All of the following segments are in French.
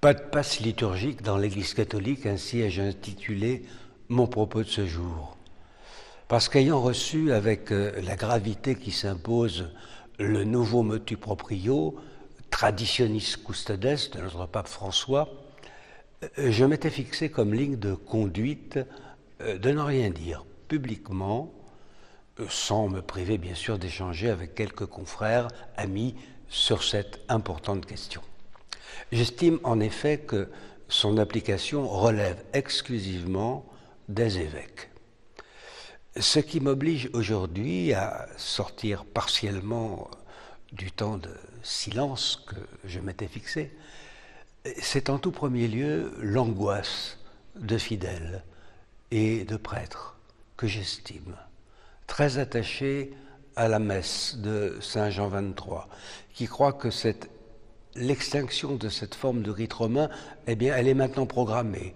Pas de passe liturgique dans l'Église catholique, ainsi ai-je intitulé mon propos de ce jour. Parce qu'ayant reçu avec la gravité qui s'impose le nouveau motu proprio, Traditionis Custodes de notre pape François, je m'étais fixé comme ligne de conduite de ne rien dire publiquement, sans me priver bien sûr d'échanger avec quelques confrères, amis, sur cette importante question. J'estime en effet que son application relève exclusivement des évêques. Ce qui m'oblige aujourd'hui à sortir partiellement du temps de silence que je m'étais fixé, c'est en tout premier lieu l'angoisse de fidèles et de prêtres que j'estime très attachés à la messe de Saint Jean XXIII, qui croient que l'extinction de cette forme de rite romain, eh bien, elle est maintenant programmée,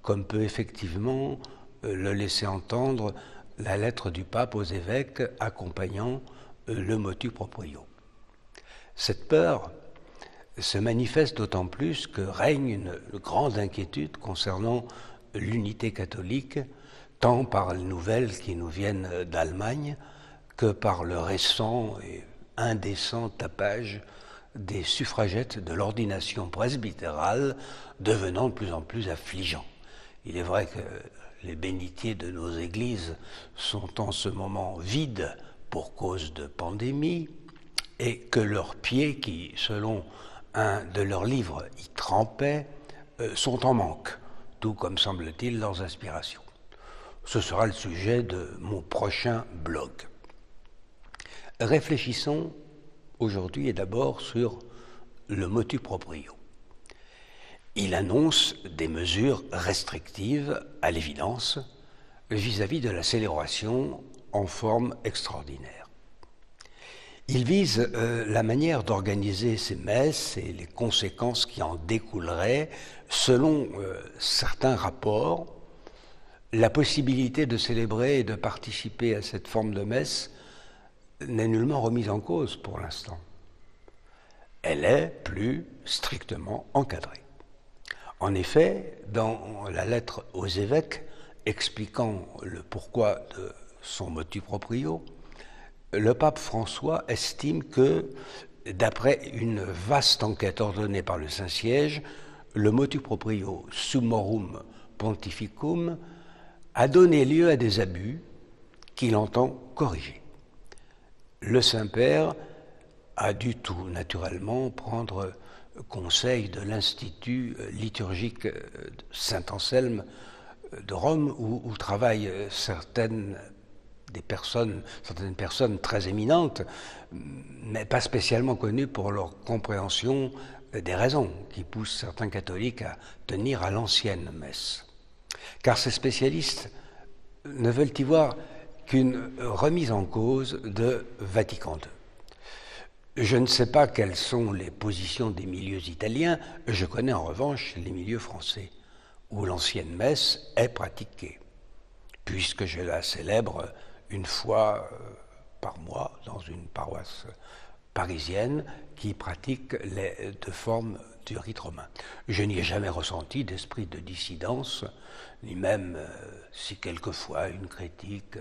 comme peut effectivement le laisser entendre la lettre du pape aux évêques accompagnant le motu proprio. Cette peur se manifeste d'autant plus que règne une grande inquiétude concernant l'unité catholique, tant par les nouvelles qui nous viennent d'Allemagne que par le récent et indécent tapage des suffragettes de l'ordination presbytérale, devenant de plus en plus affligeant. Il est vrai que les bénitiers de nos églises sont en ce moment vides pour cause de pandémie, et que leurs pieds, qui, selon un de leurs livres, y trempaient, sont en manque, tout comme semble-t-il leurs aspirations. Ce sera le sujet de mon prochain blog. Réfléchissons aujourd'hui et d'abord sur le motu proprio. Il annonce des mesures restrictives, à l'évidence, vis-à-vis de la célébration en forme extraordinaire. Il vise la manière d'organiser ces messes et les conséquences qui en découleraient selon certains rapports. La possibilité de célébrer et de participer à cette forme de messe n'est nullement remise en cause pour l'instant. Elle est plus strictement encadrée. En effet, dans la lettre aux évêques expliquant le pourquoi de son motu proprio, le pape François estime que, d'après une vaste enquête ordonnée par le Saint-Siège, le motu proprio summorum pontificum a donné lieu à des abus qu'il entend corriger. Le Saint-Père a dû tout naturellement prendre conseil de l'Institut liturgique Saint-Anselme de Rome, où travaillent certaines personnes très éminentes, mais pas spécialement connues pour leur compréhension des raisons qui poussent certains catholiques à tenir à l'ancienne messe. Car ces spécialistes ne veulent y voir qu'une remise en cause de Vatican II. Je ne sais pas quelles sont les positions des milieux italiens, je connais en revanche les milieux français, où l'ancienne messe est pratiquée, puisque je la célèbre une fois par mois dans une paroisse parisienne qui pratique les deux formes du rite romain. Je n'y ai jamais ressenti d'esprit de dissidence, ni même si quelquefois une critique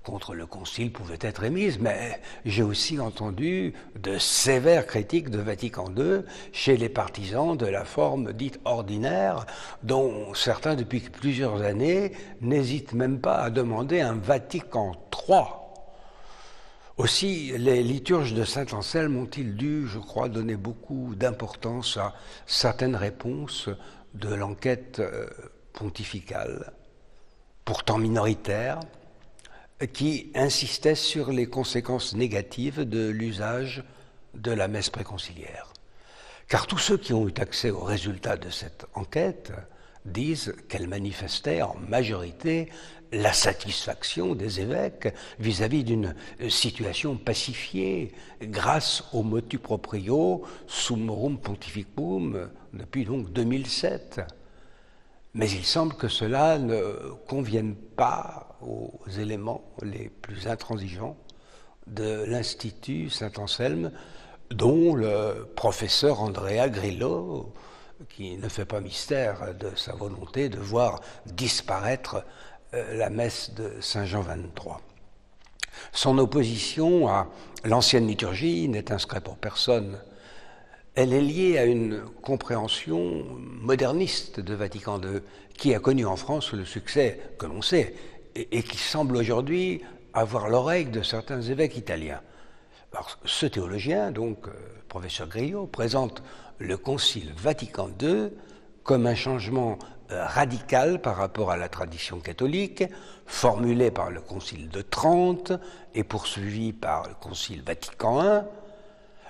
contre le concile pouvait être émise, mais j'ai aussi entendu de sévères critiques de Vatican II chez les partisans de la forme dite ordinaire, dont certains depuis plusieurs années n'hésitent même pas à demander un Vatican III. Aussi, les liturges de Saint-Anselme ont-ils dû, je crois, donner beaucoup d'importance à certaines réponses de l'enquête pontificale, pourtant minoritaire, qui insistait sur les conséquences négatives de l'usage de la messe préconciliaire. Car tous ceux qui ont eu accès aux résultats de cette enquête disent qu'elle manifestait en majorité la satisfaction des évêques vis-à-vis d'une situation pacifiée grâce au motu proprio summorum pontificum depuis donc 2007. Mais il semble que cela ne convienne pas aux éléments les plus intransigeants de l'Institut Saint-Anselme, dont le professeur Andrea Grillo qui ne fait pas mystère de sa volonté de voir disparaître la messe de Saint Jean XXIII. Son opposition à l'ancienne liturgie n'est un secret pour personne. Elle est liée à une compréhension moderniste de Vatican II, qui a connu en France le succès que l'on sait, et qui semble aujourd'hui avoir l'oreille de certains évêques italiens. Alors, ce théologien, donc, professeur Grillo, présente le Concile Vatican II comme un changement radical par rapport à la tradition catholique, formulé par le Concile de Trente et poursuivi par le Concile Vatican I.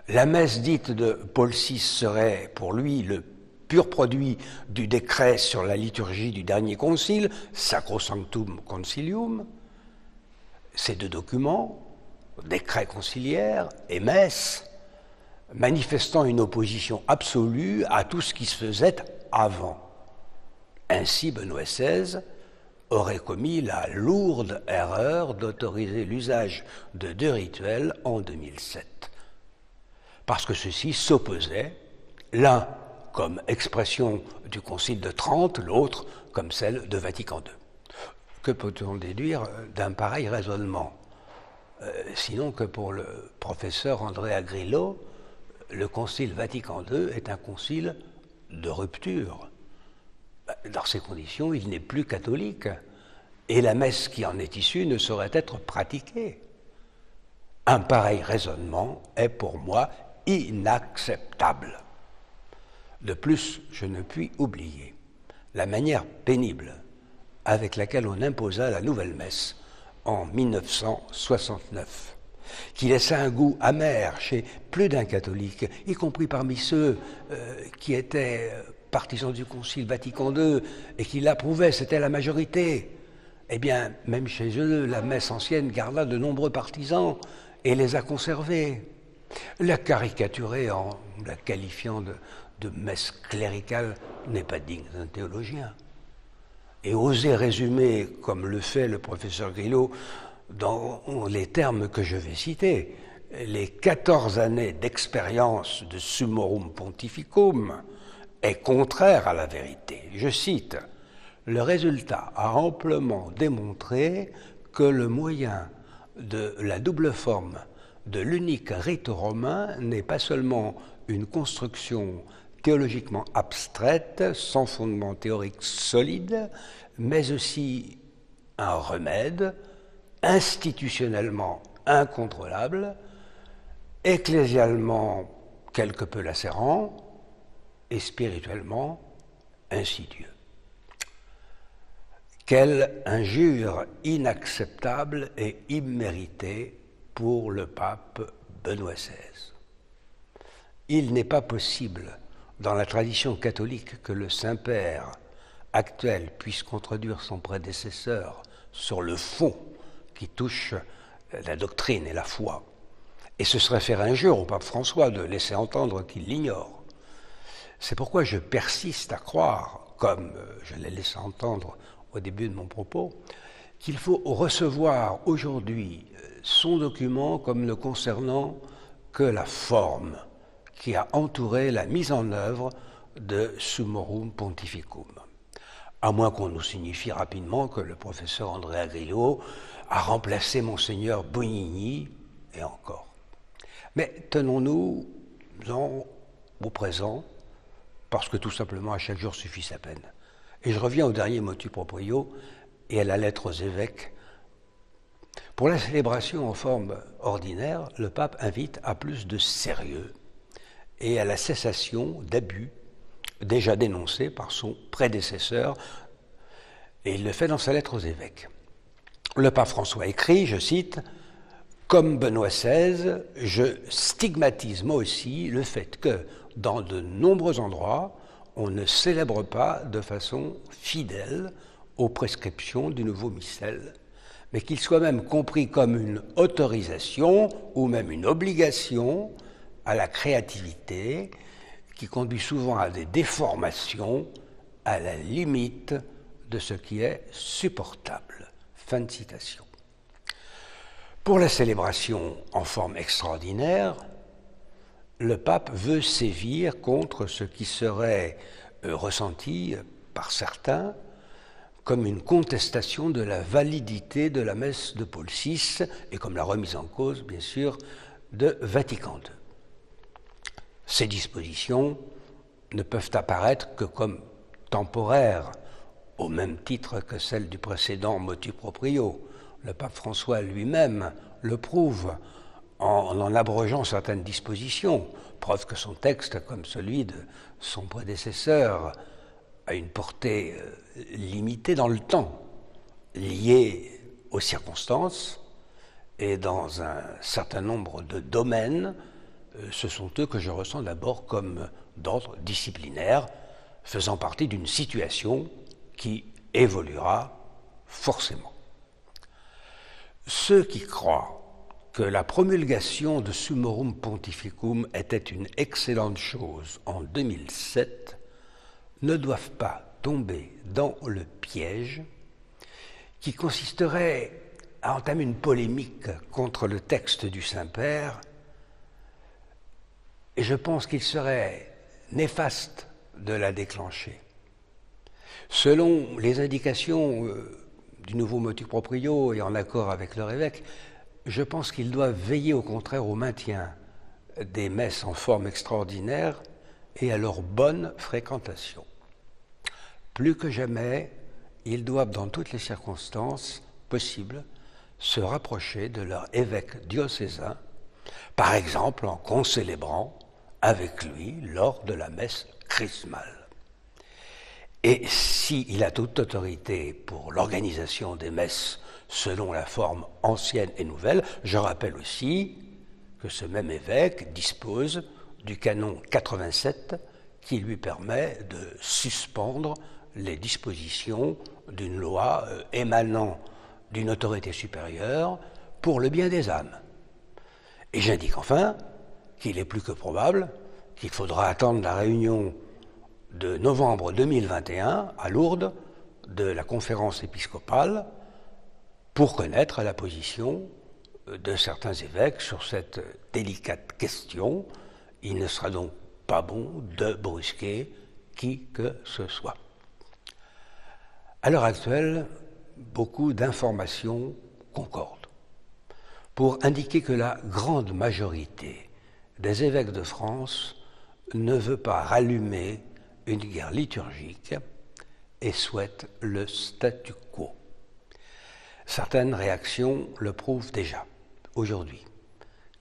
La messe dite de Paul VI serait pour lui le pur produit du décret sur la liturgie du dernier concile, Sacrosanctum Concilium. Ces deux documents, décret conciliaire et messe, manifestant une opposition absolue à tout ce qui se faisait avant. Ainsi, Benoît XVI aurait commis la lourde erreur d'autoriser l'usage de deux rituels en 2007, parce que ceux-ci s'opposaient, l'un comme expression du Concile de Trente, l'autre comme celle de Vatican II. Que peut-on déduire d'un pareil raisonnement ? Sinon que pour le professeur Andrea Grillo, le Concile Vatican II est un concile de rupture. Dans ces conditions, il n'est plus catholique, et la messe qui en est issue ne saurait être pratiquée. Un pareil raisonnement est pour moi inacceptable. De plus, je ne puis oublier la manière pénible avec laquelle on imposa la nouvelle messe en 1969, qui laissa un goût amer chez plus d'un catholique, y compris parmi ceux qui étaient partisans du Concile Vatican II et qui l'approuvaient, c'était la majorité. Eh bien, même chez eux, la messe ancienne garda de nombreux partisans et les a conservés. La caricaturer en la qualifiant de messe cléricale n'est pas digne d'un théologien. Et oser résumer, comme le fait le professeur Grillo, dans les termes que je vais citer, les 14 années d'expérience de Summorum Pontificum est contraire à la vérité. Je cite, « Le résultat a amplement démontré que le moyen de la double forme de l'unique rite romain n'est pas seulement une construction théologiquement abstraite, sans fondement théorique solide, mais aussi un remède institutionnellement incontrôlable, ecclésialement quelque peu lacérant et spirituellement insidieux. » Quelle injure inacceptable et imméritée pour le pape Benoît XVI. Il n'est pas possible, dans la tradition catholique, que le Saint-Père actuel puisse contredire son prédécesseur sur le fond qui touche la doctrine et la foi. Et ce serait faire injure au pape François de laisser entendre qu'il l'ignore. C'est pourquoi je persiste à croire, comme je l'ai laissé entendre au début de mon propos, qu'il faut recevoir aujourd'hui son document comme ne concernant que la forme qui a entouré la mise en œuvre de Summorum Pontificum. À moins qu'on nous signifie rapidement que le professeur Andrea Grillo a remplacé Monseigneur Bonigny, et encore. Mais tenons-nous au présent, parce que tout simplement à chaque jour suffit sa peine. Et je reviens au dernier motu proprio et à la lettre aux évêques. Pour la célébration en forme ordinaire, le pape invite à plus de sérieux et à la cessation d'abus déjà dénoncés par son prédécesseur, et il le fait dans sa lettre aux évêques. Le pape François écrit, je cite, « Comme Benoît XVI, je stigmatise moi aussi le fait que, dans de nombreux endroits, on ne célèbre pas de façon fidèle aux prescriptions du nouveau missel, mais qu'il soit même compris comme une autorisation ou même une obligation à la créativité qui conduit souvent à des déformations à la limite de ce qui est supportable. » Fin de citation. Pour la célébration en forme extraordinaire, le pape veut sévir contre ce qui serait ressentie par certains comme une contestation de la validité de la messe de Paul VI et comme la remise en cause, bien sûr, de Vatican II. Ces dispositions ne peuvent apparaître que comme temporaires, au même titre que celles du précédent motu proprio. Le pape François lui-même le prouve en abrogeant certaines dispositions, preuve que son texte, comme celui de son prédécesseur, a une portée limitée dans le temps, liée aux circonstances, et dans un certain nombre de domaines, ce sont eux que je ressens d'abord comme d'ordre disciplinaire, faisant partie d'une situation qui évoluera forcément. Ceux qui croient que la promulgation de Summorum Pontificum était une excellente chose en 2007 ne doivent pas tomber dans le piège qui consisterait à entamer une polémique contre le texte du Saint-Père, et je pense qu'il serait néfaste de la déclencher. Selon les indications du nouveau motu proprio et en accord avec leur évêque, je pense qu'ils doivent veiller au contraire au maintien des messes en forme extraordinaire et à leur bonne fréquentation. Plus que jamais, ils doivent, dans toutes les circonstances possibles, se rapprocher de leur évêque diocésain, par exemple en concélébrant avec lui lors de la messe chrismale. Et s'il a toute autorité pour l'organisation des messes selon la forme ancienne et nouvelle, je rappelle aussi que ce même évêque dispose du canon 87 qui lui permet de suspendre les dispositions d'une loi émanant d'une autorité supérieure pour le bien des âmes. Et j'indique enfin qu'il est plus que probable qu'il faudra attendre la réunion de novembre 2021 à Lourdes de la conférence épiscopale pour connaître la position de certains évêques sur cette délicate question. Il ne sera donc pas bon de brusquer qui que ce soit. À l'heure actuelle, beaucoup d'informations concordent pour indiquer que la grande majorité des évêques de France ne veut pas rallumer une guerre liturgique et souhaite le statu quo. Certaines réactions le prouvent déjà. Aujourd'hui,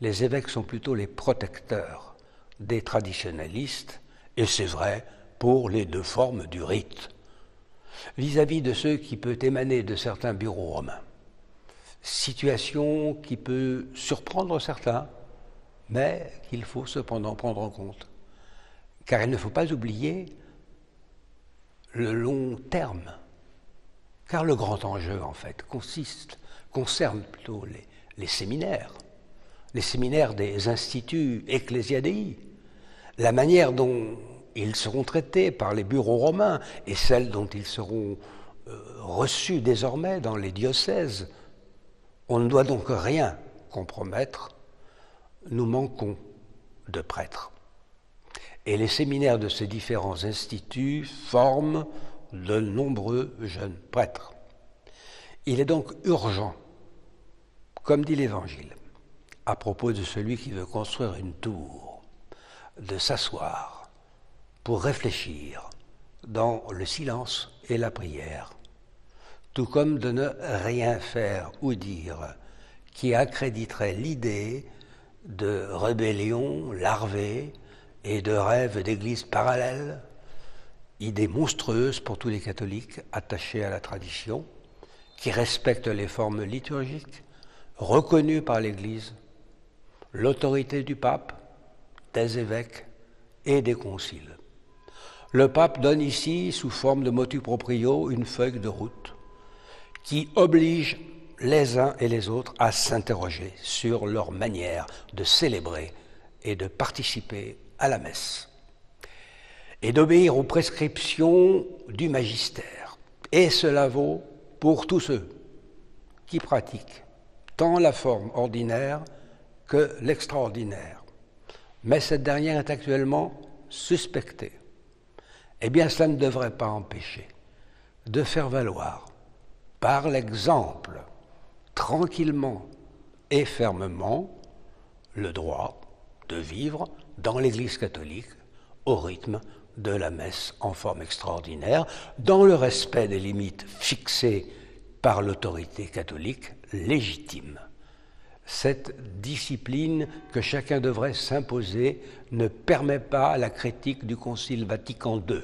les évêques sont plutôt les protecteurs des traditionalistes, et c'est vrai pour les deux formes du rite, vis-à-vis de ceux qui peuvent émaner de certains bureaux romains. Situation qui peut surprendre certains, mais qu'il faut cependant prendre en compte. Car il ne faut pas oublier le long terme. Car le grand enjeu, en fait, concerne plutôt les séminaires des instituts ecclésiadei, la manière dont ils seront traités par les bureaux romains et celle dont ils seront reçus désormais dans les diocèses. On ne doit donc rien compromettre. Nous manquons de prêtres. Et les séminaires de ces différents instituts forment de nombreux jeunes prêtres. Il est donc urgent, comme dit l'Évangile, à propos de celui qui veut construire une tour, de s'asseoir pour réfléchir dans le silence et la prière, tout comme de ne rien faire ou dire qui accréditerait l'idée de rébellion larvée et de rêves d'églises parallèles, idée monstrueuse pour tous les catholiques attachés à la tradition, qui respectent les formes liturgiques reconnues par l'Église, l'autorité du pape, des évêques et des conciles. Le pape donne ici, sous forme de motu proprio, une feuille de route qui oblige les uns et les autres à s'interroger sur leur manière de célébrer et de participer à la messe et d'obéir aux prescriptions du magistère. Et cela vaut pour tous ceux qui pratiquent tant la forme ordinaire que l'extraordinaire. Mais cette dernière est actuellement suspectée. eh bien cela ne devrait pas empêcher de faire valoir par l'exemple, tranquillement et fermement, le droit de vivre dans l'Église catholique au rythme de la messe en forme extraordinaire, dans le respect des limites fixées par l'autorité catholique légitime. Cette discipline que chacun devrait s'imposer ne permet pas la critique du Concile Vatican II,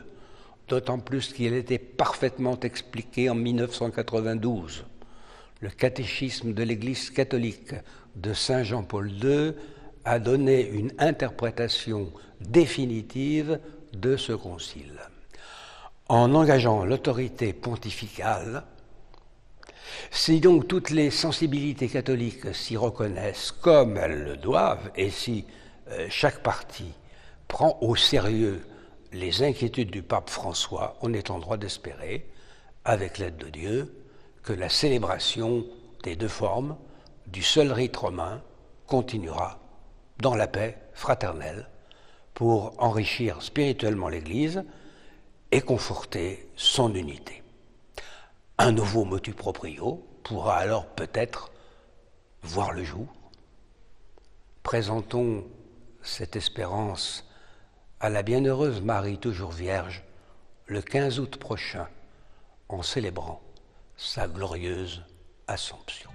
d'autant plus qu'il était parfaitement expliqué en 1992. Le catéchisme de l'Église catholique de Saint Jean-Paul II a donné une interprétation définitive de ce concile. En engageant l'autorité pontificale, si donc toutes les sensibilités catholiques s'y reconnaissent comme elles le doivent, et si chaque parti prend au sérieux les inquiétudes du pape François, on est en droit d'espérer, avec l'aide de Dieu, que la célébration des deux formes du seul rite romain continuera dans la paix fraternelle pour enrichir spirituellement l'Église et conforter son unité. Un nouveau motu proprio pourra alors peut-être voir le jour. Présentons cette espérance à la bienheureuse Marie toujours Vierge le 15 août prochain en célébrant sa glorieuse Assomption.